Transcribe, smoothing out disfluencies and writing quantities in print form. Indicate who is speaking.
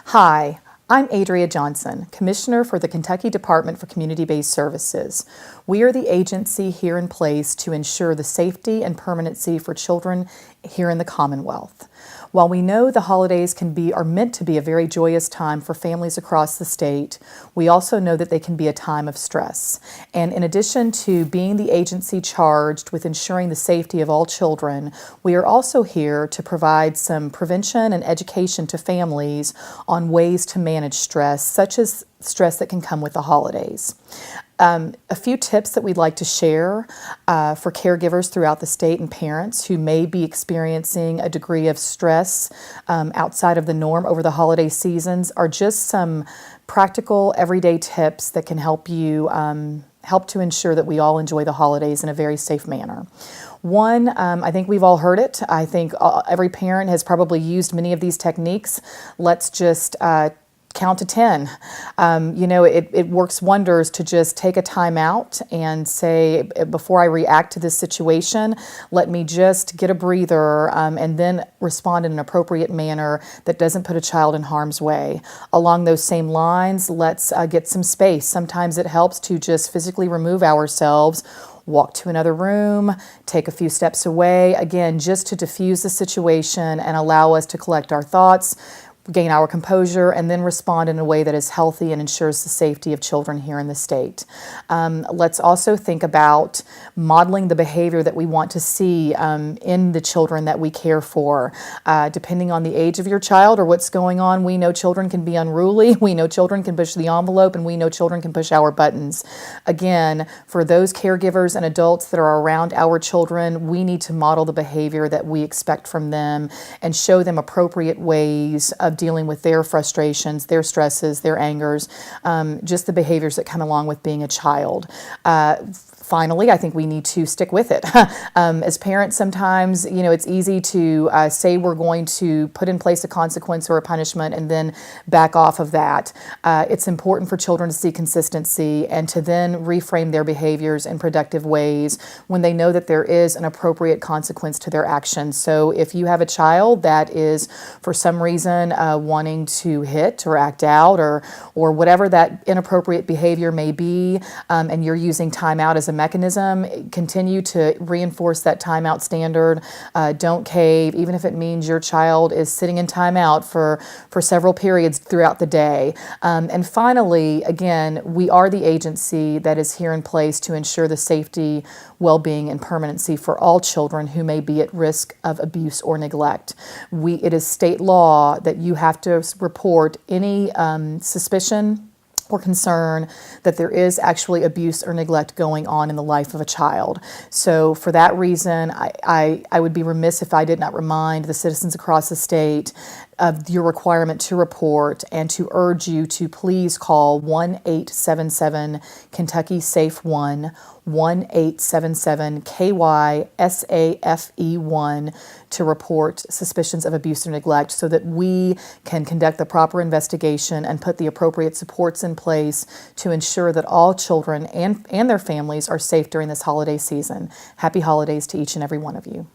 Speaker 1: Hi, I'm Adria Johnson, Commissioner for the Kentucky Department for Community-Based Services. We are the agency here in place to ensure the safety and permanency for children here in the Commonwealth. While we know the holidays are meant to be a very joyous time for families across the state, we also know that they can be a time of stress. And in addition to being the agency charged with ensuring the safety of all children, we are also here to provide some prevention and education to families on ways to manage stress, such as stress that can come with the holidays. A few tips that we'd like to share for caregivers throughout the state and parents who may be experiencing a degree of stress outside of the norm over the holiday seasons are just some practical everyday tips that can help you help to ensure that we all enjoy the holidays in a very safe manner. One, I think we've all heard it. I think every parent has probably used many of these techniques. Let's just count to 10. It works wonders to just take a time out and say, before I react to this situation, let me just get a breather and then respond in an appropriate manner that doesn't put a child in harm's way. Along those same lines, let's get some space. Sometimes it helps to just physically remove ourselves, walk to another room, take a few steps away, again, just to diffuse the situation and allow us to collect our thoughts, gain our composure, and then respond in a way that is healthy and ensures the safety of children here in the state. Let's also think about modeling the behavior that we want to see in the children that we care for. Depending on the age of your child or what's going on, we know children can be unruly, we know children can push the envelope, and we know children can push our buttons. Again, for those caregivers and adults that are around our children, we need to model the behavior that we expect from them and show them appropriate ways of dealing with their frustrations, their stresses, their angers, just the behaviors that come along with being a child. Finally, I think we need to stick with it. As parents, sometimes, it's easy to say we're going to put in place a consequence or a punishment and then back off of that. It's important for children to see consistency and to then reframe their behaviors in productive ways when they know that there is an appropriate consequence to their actions. So if you have a child that is, for some reason, wanting to hit or act out or whatever that inappropriate behavior may be, and you're using timeout as a mechanism, continue to reinforce that timeout standard. Don't cave, even if it means your child is sitting in timeout for several periods throughout the day. And finally, again, we are the agency that is here in place to ensure the safety, well-being, and permanency for all children who may be at risk of abuse or neglect. It is state law that you have to report any suspicion or concern that there is actually abuse or neglect going on in the life of a child. So for that reason, I would be remiss if I did not remind the citizens across the state of your requirement to report and to urge you to please call 1-877-KENTUCKY-SAFE-1, 1-877-KY-SAFE-1 to report suspicions of abuse or neglect so that we can conduct the proper investigation and put the appropriate supports in place to ensure that all children and their families are safe during this holiday season. Happy holidays to each and every one of you.